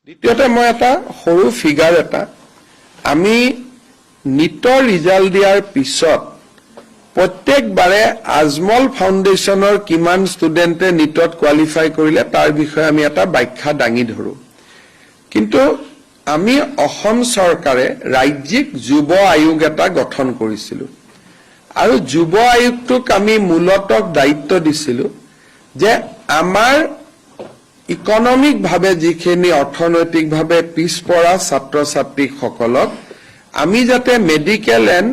দ্বিতীয়তে মই এটা সৰু ফিগাৰ এটা আমি নিটৰ ৰিজাল্ট দিয়াৰ পিছত প্ৰত্যেকবাৰে আজমল ফাউণ্ডেশ্যনৰ কিমান ষ্টুডেণ্টে নিটত কোৱালিফাই কৰিলে তাৰ বিষয়ে আমি এটা ব্যাখ্যা দাঙি ধৰো কিন্তু আমি অসম চৰকাৰে ৰাজ্যিক যুৱ আয়োগ এটা গঠন কৰিছিলো আৰু যুৱ আয়োগটোক আমি মূলতঃ দায়িত্ব দিছিলো যে আমাৰ ইকোনমিক ভাৱে যিখিনি অৰ্থনৈতিক ভাৱে পিছপৰা ছাত্ৰ ছাত্ৰীসকলক আমি যাতে মেডিকেল এণ্ড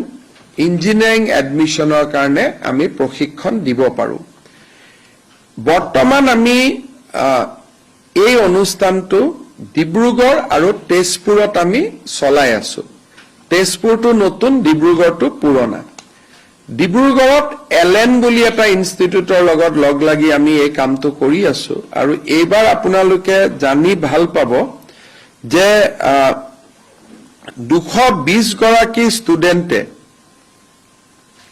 ইঞ্জিনিয়াৰিং এডমিশনৰ কাৰণে আমি প্ৰশিক্ষণ দিব পাৰো বৰ্তমান আমি এই অনুষ্ঠানটো ডিব্ৰুগড় আৰু তেজপুৰত আমি চলাই আছো তেজপুৰটো নতুন ডিব্ৰুগড়টো পুৰণা ডিব্ৰুগড়ত এলএন বুলি এটা ইনষ্টিটিউটৰ লগত লগ লাগি আমি এই কামটো কৰি আছো আৰু এইবাৰ আপোনালোকে জানি ভাল পাব যে 220 গৰাকী ষ্টুডেণ্টে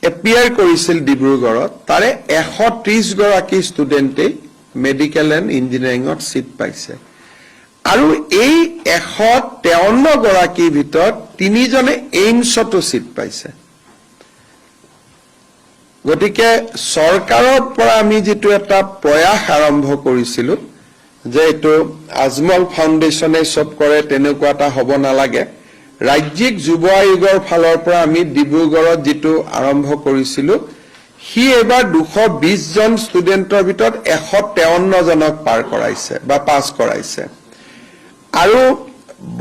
এপিয়াৰ কৰিছিল ডিব্ৰুগড়ত তাৰে 130 গৰাকী ষ্টুডেণ্টে মেডিকেল এণ্ড ইঞ্জিনিয়াৰিঙত সিট পাইছে আৰু এই 153 গৰাকীৰ ভিতৰত 3 জনে এইমছতো সিট পাইছে গতিকে চৰকাৰৰ পৰা আমি যেটো এটা প্ৰয়াস আৰম্ভ কৰিছিলো যে এটো আজমল ফাউণ্ডেশ্যনে সব কৰে তেনেকুৱা এটা হ'ব নালাগে ৰাজ্যিক যুৱ আয়োগৰ ফালৰ পৰা আমি ডিব্ৰুগড়ত যেটো আৰম্ভ কৰিছিলো হি এবাৰ 220 জন ষ্টুডেণ্টৰ ভিতৰত 153 জনক পাৰ কৰাইছে বা পাস কৰাইছে আৰু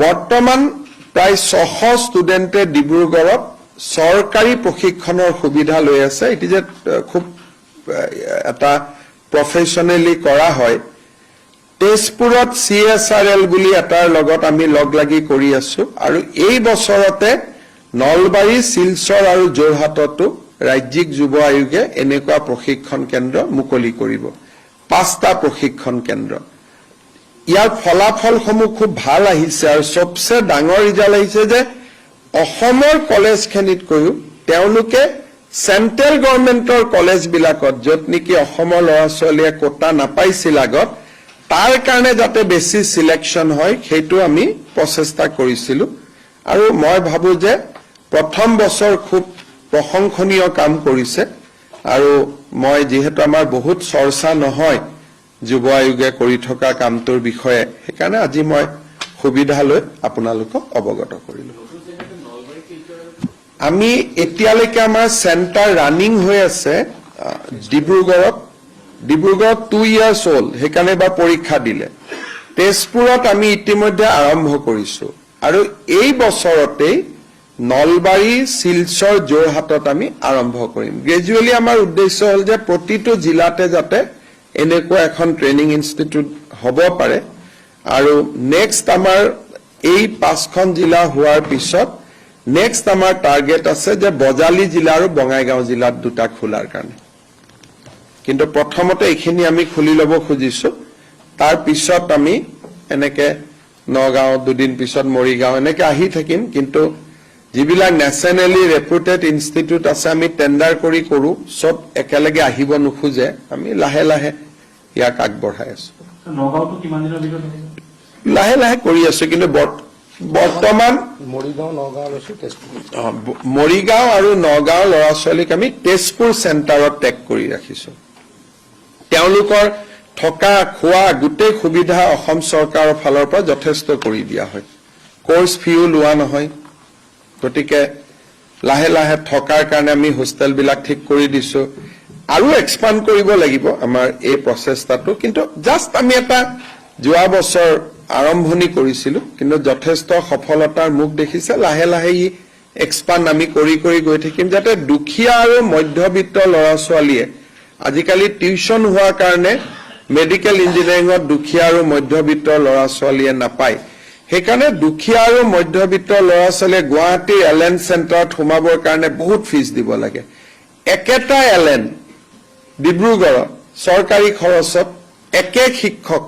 বৰ্তমান প্ৰায় 600 ষ্টুডেণ্টে ডিব্ৰুগড়ত সৰকাৰী প্ৰশিক্ষণৰ সুবিধা লৈ আছে এটি যে খুব এটা প্ৰফেশনালি কৰা হয় তেজপুৰত CSRL বুলি এটাৰ লগত আমি লগ লাগি কৰি আছো আৰু এই বছৰতে নলবাৰী শিলচৰ আৰু যোৰহাটতো ৰাজ্যিক যুৱ আয়োগে এনেকুৱা প্ৰশিক্ষণ কেন্দ্ৰ মুকলি কৰিব 5টা প্ৰশিক্ষণ কেন্দ্ৰ ইয়াৰ ফলাফলসমূহ খুব ভাল আহিছে আৰু সবচে ডাঙৰ ৰিজাল্ট আহিছে যে অসমৰ কলেজখিনিতকৈও তেওঁলোকে সেন্ট্ৰেল গভৰ্ণমেন্টৰ কলেজ বিলাকত যত নেকি অসমৰ ল'ৰা ছোৱালীয়ে কোটা নাপাইছিল আগত তাৰ কাৰণে যাতে বেছি সিলেকশন হয় সেইটো আমি প্ৰচেষ্টা কৰিছিলো আৰু মই ভাবো যে প্ৰথম বছৰ খুব প্ৰশংসনীয় কাম কৰিছে আৰু মই যেহেতু আমাৰ বহুত চৰ্চা নহয় যুৱ আয়োগে কৰি থকা কামটোৰ বিষয়ে সেইকাৰণে আজি মই সুবিধা লৈ আপোনালোকক অৱগত কৰিলো আমি এতিয়ালৈকে আমাৰ সেন্টাৰ ৰানিং হৈ আছে ডিব্ৰুগড়ত 2 ইয়াৰ্স ওল্ড হেকানে বা পৰীক্ষা দিলে তেজপুৰত আমি ইতিমধ্যে আৰম্ভ কৰিছো আৰু এই বছৰতে নলবাৰী শিলচৰ যোৰহাটত আমি আৰম্ভ কৰিম গ্ৰেজুৱেলি আমাৰ উদ্দেশ্য হল যে প্ৰতিটো জিলাতে যাতে এনেকুৱা এখন ট্ৰেনিং ইনষ্টিটিউট হ'ব পাৰে আৰু নেক্সট আমাৰ এই 5খন জিলা হোৱাৰ পিছত নেক্সট আমাৰ টাৰ্গেট আছে যে বজালি জিলা আৰু বঙাইগাঁও জিলাত দুটা খোলাৰ কাৰণে কিন্তু প্ৰথমতে এইখিনি আমি খুলি লব খুজিছো তাৰ পিছত আমি এনেকে নগাঁও দুদিন পিছত মৰিগাঁও এনেকে আহি থাকিম কিন্তু যিবিলাক ন্যাশনালি ৰেপুটেড ইনষ্টিটিউট আছে আমি টেন্ডাৰ কৰি কৰো সব একেলগে আহিব নোখোজে আমি লাহে লাহে ইয়াক আগবঢ়াই আছো নগাঁওটো কিমান দিনৰ ভিতৰত লাহে লাহে কৰি আছো কিন্তু বৰ্তমান মৰিগাঁও আৰু নগাঁও ল'ৰা ছোৱালীক আমি তেজপুৰ চেণ্টাৰত টেক কৰি ৰাখিছো তেওঁলোকৰ থকা খোৱা গোটেই সুবিধা অসম চৰকাৰৰ ফালৰ পৰা যথেষ্ট কৰি দিয়া হয় কোৰ্স ফিও লোৱা নহয় গতিকে লাহে লাহে থকাৰ কাৰণে আমি হোষ্টেল বিলাক ঠিক কৰি দিছো আৰু এক্সপান্ড কৰিব লাগিব আমাৰ এই প্ৰচেষ্টাটো কিন্তু জাস্ট আমি এটা যোৱা বছৰ আৰম্ভণি কৰিছিলো কিন্তু যথেষ্ট সফলতাৰ মুখ দেখিছে লাহে লাহে ই এক্সপান্ড আমি কৰি কৰি গৈ থাকিম যাতে দুখীয়া আৰু মধ্যবিত্ত ল'ৰা ছোৱালীয়ে আজিকালি টিউশন হোৱাৰ কাৰণে মেডিকেল ইঞ্জিনিয়াৰিঙত দুখীয়া আৰু মধ্যবিত্ত ল'ৰা ছোৱালীয়ে নাপায় সেইকাৰণে দুখীয়া আৰু মধ্যবিত্ত ল'ৰা ছোৱালীয়ে গুৱাহাটীৰ এলএন চেণ্টাৰত সোমাবৰ কাৰণে বহুত ফিজ দিব লাগে একেটা এলএন ডিব্ৰুগড়ত চৰকাৰী খৰচত একে শিক্ষক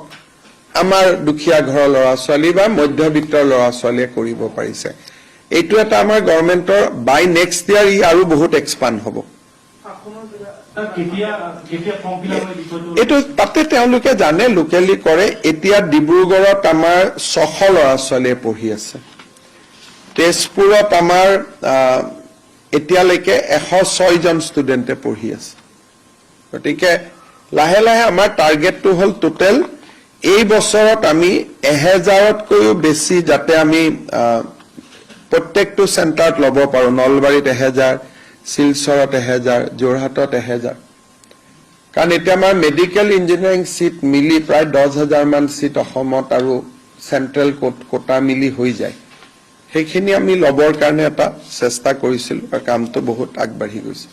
আমাৰ দুখীয়া ঘৰৰ ল'ৰা ছোৱালী বা মধ্যবিত্তৰ ল'ৰা ছোৱালীয়ে কৰিব পাৰিছে এইটো এটা আমাৰ গভৰ্ণমেন্টৰ বাই নেক্সট ইয়াৰ ই আৰু বহুত এক্সপান্ড হ'ব কেতিয়া ফৰ্ম ফিল আপ বিষয়টো এইটো তাতে তেওঁলোকে জানে লোকেলি কৰে এতিয়া ডিব্ৰুগড়ত আমাৰ 600 ল'ৰা ছোৱালীয়ে পঢ়ি আছে তেজপুৰত আমাৰ এতিয়ালৈকে 106 জন ষ্টুডেণ্টে পঢ়ি আছে গতিকে লাহে লাহে আমাৰ টাৰ্গেটটো হ'ল টোটেল এই বছৰত আমি 1000তকৈও বেছি যাতে আমি প্ৰত্যেকটো চেণ্টাৰত ল'ব পাৰো নলবাৰীত 1000 শিলচৰত 1000 যোৰহাটত 1000 কাৰণ এতিয়া আমাৰ মেডিকেল ইঞ্জিনিয়াৰিং সিট মিলি প্ৰায় 10000 মান সিট অসমত আৰু চেন্ট্ৰেল কোটা মিলি হৈ যায় সেইখিনি আমি ল'বৰ কাৰণে এটা চেষ্টা কৰিছিলো আৰু কামটো বহুত আগবাঢ়ি গৈছে